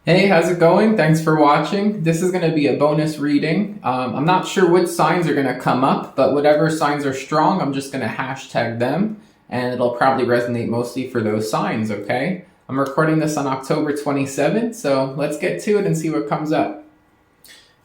Hey, how's it going? Thanks for watching. This is going to be a bonus reading. I'm not sure which signs are going to come up, but whatever signs are strong, I'm just going to hashtag them, and it'll probably resonate mostly for those signs, okay? I'm recording this on October 27th, so let's get to it and see what comes up.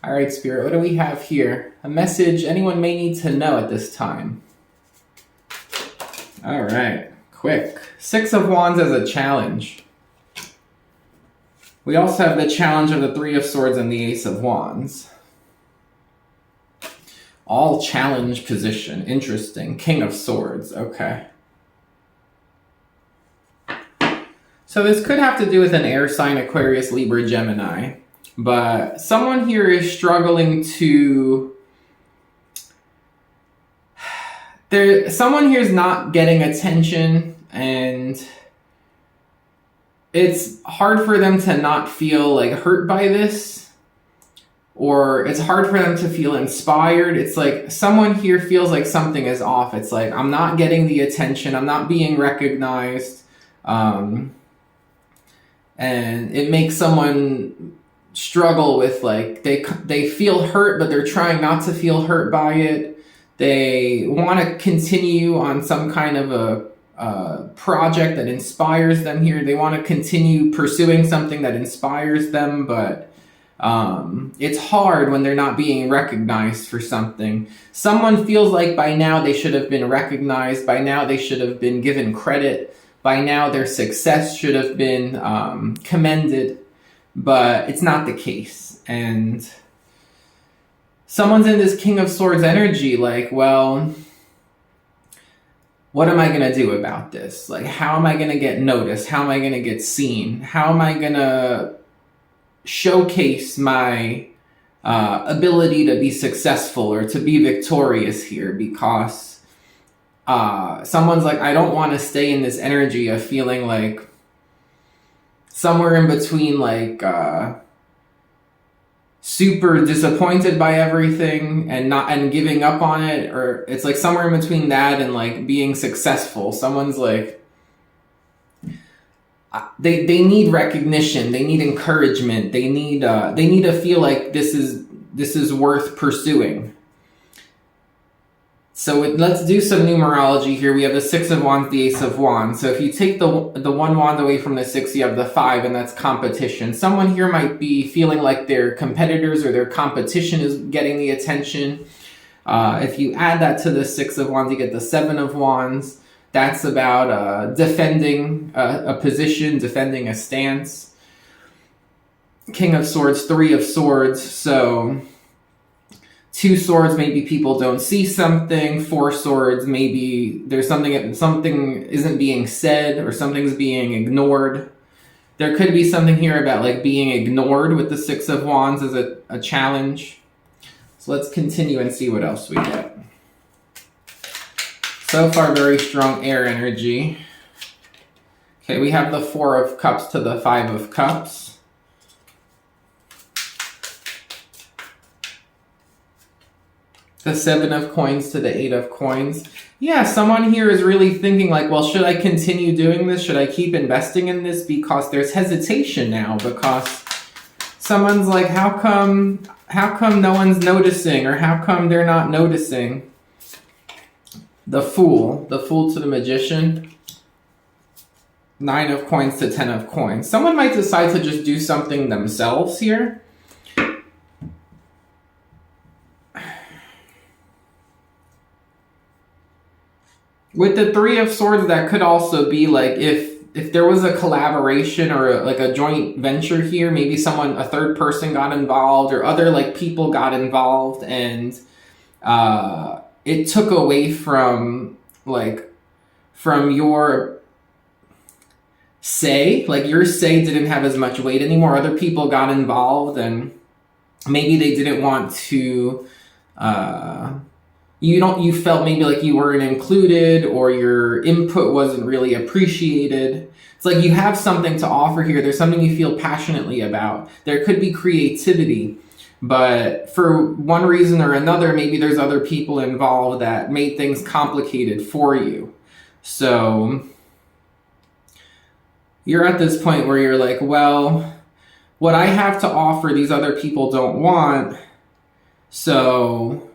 All right, Spirit, what do we have here? A message anyone may need to know at this time. All right, quick. Six of Wands as a challenge. We also have the challenge of the Three of Swords and the Ace of Wands. All challenge position. Interesting. King of Swords. Okay. So this could have to do with an air sign, Aquarius, Libra, Gemini. But someone here is struggling to... Someone here is not getting attention, and it's hard for them to not feel like hurt by this, or it's hard for them to feel inspired. It's like someone here feels like something is off. It's like, I'm not getting the attention, I'm not being recognized, and it makes someone struggle with, like, they feel hurt, but they're trying not to feel hurt by it. They want to continue on some kind of a project that inspires them here. They want to continue pursuing something that inspires them, but it's hard when they're not being recognized for something. Someone feels like by now they should have been recognized, by now they should have been given credit, by now their success should have been commended, but it's not the case. And someone's in this King of Swords energy, like, well, what am I going to do about this? Like, how am I going to get noticed? How am I going to get seen? How am I going to showcase my ability to be successful or to be victorious here? Because someone's like, I don't want to stay in this energy of feeling like somewhere in between, like, super disappointed by everything and giving up on it, or it's like somewhere in between that and like being successful. Someone's like, they need recognition, they need encouragement, they need to feel like this is worth pursuing. So let's do some numerology here. We have the Six of Wands, the Ace of Wands. So if you take the one wand away from the six, you have the five, and that's competition. Someone here might be feeling like their competitors or their competition is getting the attention. If you add that to the Six of Wands, you get the Seven of Wands. That's about defending a position, defending a stance. King of Swords, Three of Swords. So Two Swords, maybe people don't see something. Four Swords, maybe there's something isn't being said or something's being ignored. There could be something here about like being ignored with the Six of Wands as a challenge. So let's continue and see what else we get. So far, very strong air energy. Okay, we have the Four of Cups to the Five of Cups. The Seven of Coins to the Eight of Coins. Yeah, someone here is really thinking like, well, should I continue doing this? Should I keep investing in this? Because there's hesitation now, because someone's like, how come no one's noticing, or how come they're not noticing? The Fool to the Magician. Nine of Coins to Ten of Coins. Someone might decide to just do something themselves here. With the Three of Swords, that could also be like if there was a collaboration or like a joint venture here, maybe a third person got involved or other like people got involved, and it took away from your say, like your say didn't have as much weight anymore. Other people got involved, and maybe they didn't want to, you felt maybe like you weren't included, or your input wasn't really appreciated. It's like you have something to offer here. There's something you feel passionately about. There could be creativity, but for one reason or another, maybe there's other people involved that made things complicated for you. So you're at this point where you're like, well, what I have to offer, these other people don't want. So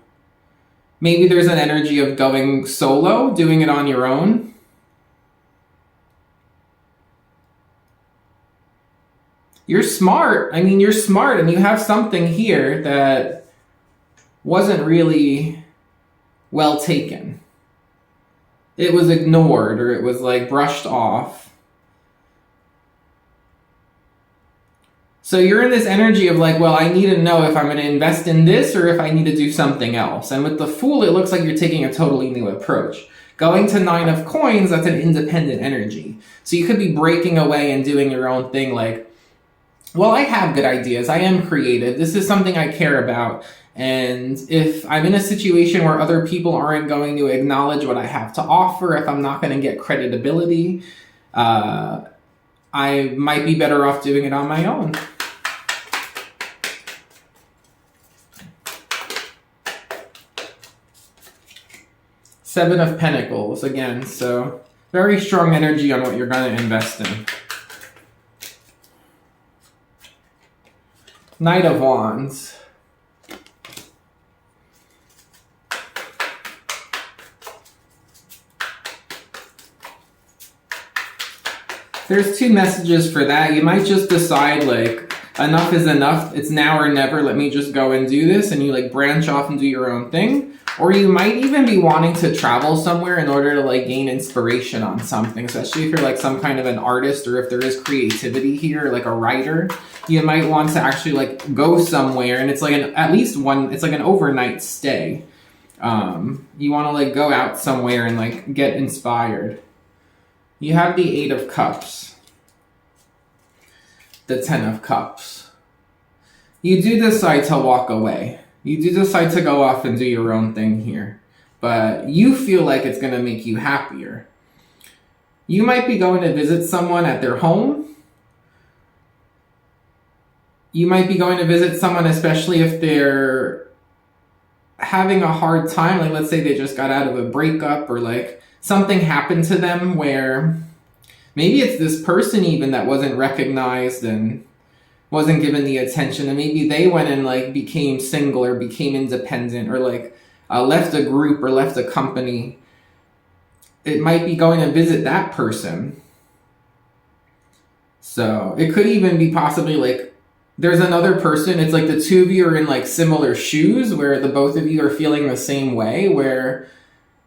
maybe there's an energy of going solo, doing it on your own. You're smart. I mean, you're smart, and you have something here that wasn't really well taken. It was ignored, or it was like brushed off. So you're in this energy of like, well, I need to know if I'm going to invest in this or if I need to do something else. And with the Fool, it looks like you're taking a totally new approach. Going to 9 of Coins, that's an independent energy. So you could be breaking away and doing your own thing, like, well, I have good ideas. I am creative. This is something I care about. And if I'm in a situation where other people aren't going to acknowledge what I have to offer, if I'm not going to get credibility, I might be better off doing it on my own. Seven of Pentacles, again, so very strong energy on what you're going to invest in. Knight of Wands. There's 2 messages for that. You might just decide, like, enough is enough. It's now or never. Let me just go and do this. And you, like, branch off and do your own thing. Or you might even be wanting to travel somewhere in order to, like, gain inspiration on something. Especially if you're, like, some kind of an artist, or if there is creativity here, like a writer. You might want to actually, like, go somewhere. And it's, like, it's like an overnight stay. You want to, like, go out somewhere and, like, get inspired. You have the 8 of Cups. The 10 of Cups. You do decide to walk away. You do decide to go off and do your own thing here. But you feel like it's going to make you happier. You might be going to visit someone at their home. You might be going to visit someone, especially if they're having a hard time. Like, let's say they just got out of a breakup, or like something happened to them where maybe it's this person even that wasn't recognized and wasn't given the attention, and maybe they went and like became single or became independent, or like left a group or left a company. It might be going to visit that person. So it could even be possibly like there's another person. It's like the 2 of you are in like similar shoes, where the both of you are feeling the same way, where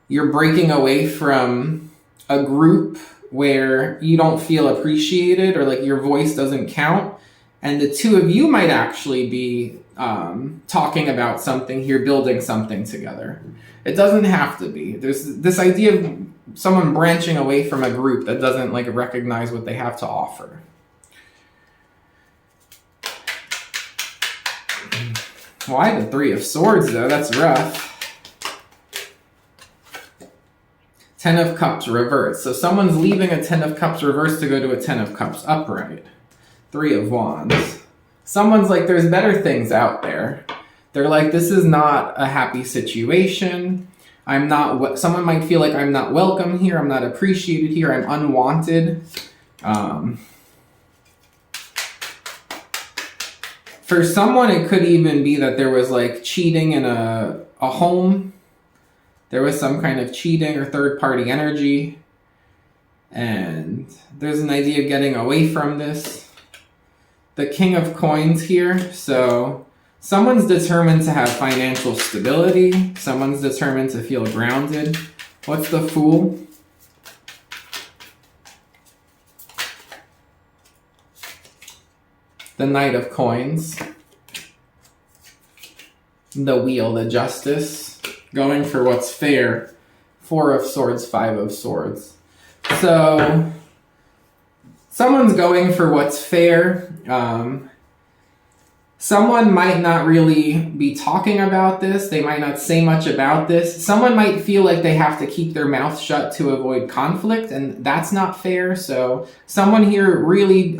you're breaking away from a group where you don't feel appreciated, or like your voice doesn't count. And the 2 of you might actually be talking about something here, building something together. It doesn't have to be. There's this idea of someone branching away from a group that doesn't like recognize what they have to offer. Why the 3 of Swords though? That's rough. 10 of Cups reversed. So someone's leaving a 10 of Cups reversed to go to a 10 of Cups upright. 3 of Wands. Someone's like, there's better things out there. They're like, this is not a happy situation. Someone might feel like I'm not welcome here. I'm not appreciated here. I'm unwanted. For someone, it could even be that there was like cheating in a home. There was some kind of cheating or third-party energy. And there's an idea of getting away from this. The King of Coins here. So someone's determined to have financial stability. Someone's determined to feel grounded. What's the Fool? The Knight of Coins. The Wheel, the Justice. Going for what's fair. 4 of Swords, 5 of Swords. So someone's going for what's fair. Someone might not really be talking about this. They might not say much about this. Someone might feel like they have to keep their mouth shut to avoid conflict, and that's not fair. So someone here really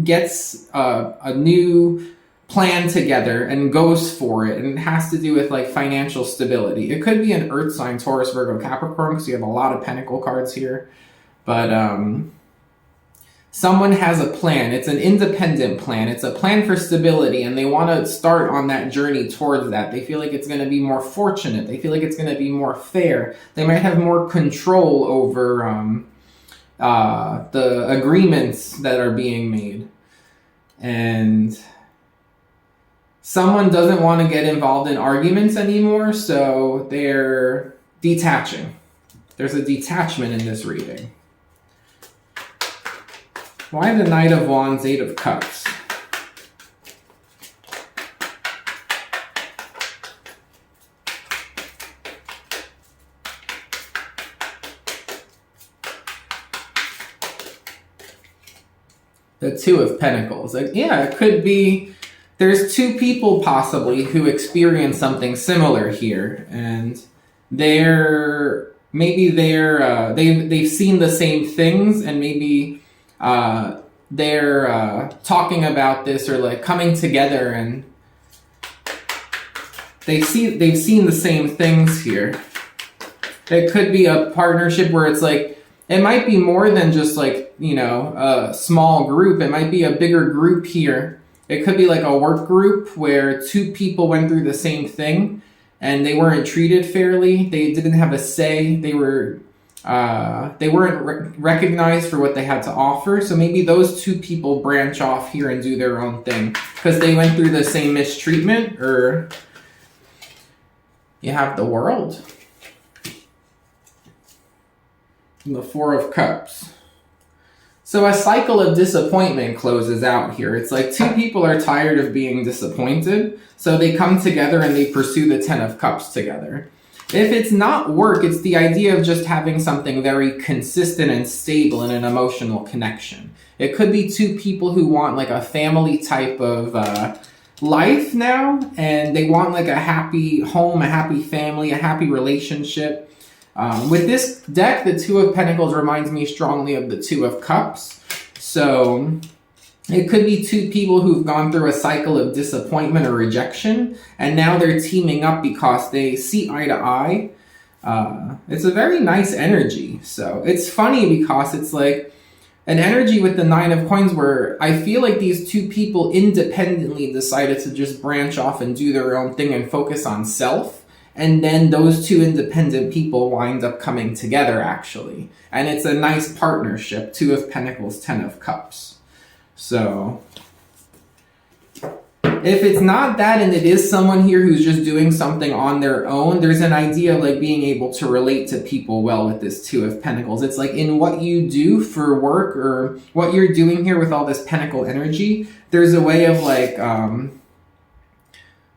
gets a new plan together and goes for it, and it has to do with like financial stability. It could be an earth sign, Taurus, Virgo, Capricorn, because you have a lot of pentacle cards here. But Someone has a plan. It's an independent plan. It's a plan for stability, and they want to start on that journey towards that. They feel like it's going to be more fortunate. They feel like it's going to be more fair. They might have more control over the agreements that are being made. And someone doesn't want to get involved in arguments anymore, so they're detaching. There's a detachment in this reading. Why the Knight of Wands, Eight of Cups? The Two of Pentacles. Yeah, it could be there's two people possibly who experience something similar here, and they've seen the same things, and maybe they're talking about this or like coming together, and they've seen the same things here. It could be a partnership where it's like, it might be more than just like, a small group. It might be a bigger group here. It could be like a work group where two people went through the same thing and they weren't treated fairly. They didn't have a say. They weren't recognized for what they had to offer. So maybe those two people branch off here and do their own thing because they went through the same mistreatment. Or you have the World. The Four of Cups. So a cycle of disappointment closes out here. It's like two people are tired of being disappointed, so they come together and they pursue the Ten of Cups together. If it's not work, it's the idea of just having something very consistent and stable in an emotional connection. It could be two people who want like a family type of life now, and they want like a happy home, a happy family, a happy relationship. With this deck, the Two of Pentacles reminds me strongly of the Two of Cups. So it could be two people who've gone through a cycle of disappointment or rejection, and now they're teaming up because they see eye to eye. It's a very nice energy. So it's funny because it's like an energy with the Nine of Coins where I feel like these two people independently decided to just branch off and do their own thing and focus on self. And then those two independent people wind up coming together, actually. And it's a nice partnership. Two of Pentacles, Ten of Cups. So if it's not that and it is someone here who's just doing something on their own, there's an idea of like being able to relate to people well with this Two of Pentacles. It's like in what you do for work or what you're doing here with all this Pentacle energy, there's a way of like...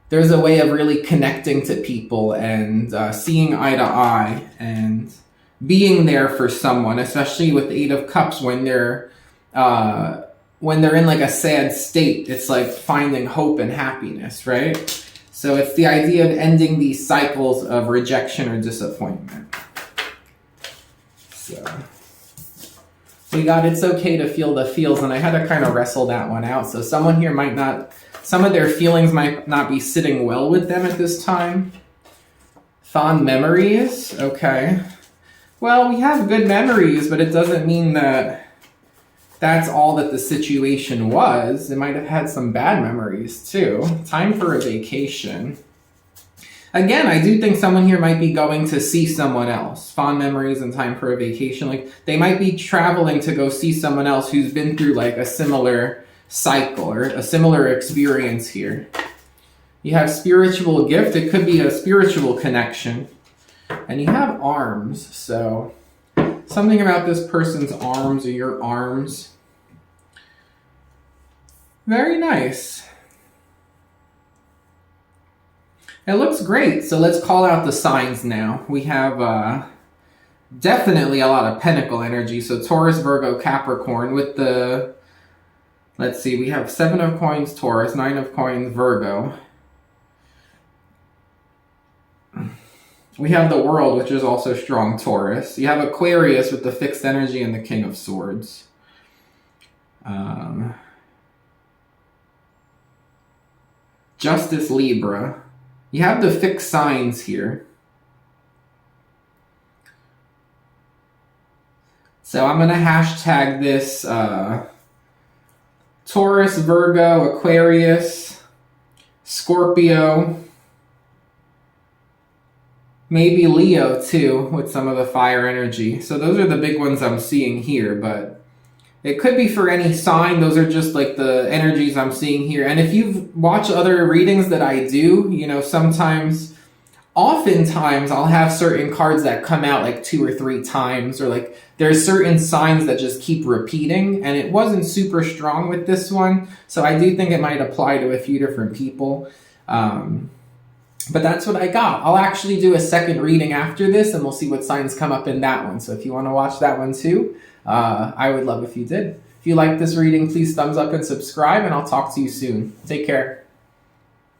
there's a way of really connecting to people and seeing eye to eye and being there for someone, especially with the Eight of Cups when they're in like a sad state. It's like finding hope and happiness, right? So it's the idea of ending these cycles of rejection or disappointment. So we got It's Okay to Feel the Feels, and I had to kind of wrestle that one out. So someone here might not... Some of their feelings might not be sitting well with them at this time. Fond memories, okay. Well, we have good memories, but it doesn't mean that that's all that the situation was. It might have had some bad memories too. Time for a vacation. Again, I do think someone here might be going to see someone else. Fond memories and time for a vacation. Like they might be traveling to go see someone else who's been through like a similar cycle or a similar experience here. You have spiritual gift. It could be a spiritual connection. And you have arms. So something about this person's arms or your arms. Very nice. It looks great. So let's call out the signs now. We have definitely a lot of Pentacle energy. So Taurus, Virgo, Capricorn with the... Let's see, we have Seven of Coins, Taurus, Nine of Coins, Virgo. We have the World, which is also strong, Taurus. You have Aquarius with the fixed energy and the King of Swords. Justice, Libra. You have the fixed signs here. So I'm going to hashtag this Taurus, Virgo, Aquarius, Scorpio, maybe Leo too, with some of the fire energy. So those are the big ones I'm seeing here, but it could be for any sign. Those are just like the energies I'm seeing here. And if you've watched other readings that I do, you know, oftentimes I'll have certain cards that come out like 2 or 3 times, or like there's certain signs that just keep repeating, and it wasn't super strong with this one. So I do think it might apply to a few different people. But that's what I got. I'll actually do a second reading after this, and we'll see what signs come up in that one. So if you want to watch that one too, I would love if you did. If you like this reading, please thumbs up and subscribe, and I'll talk to you soon. Take care.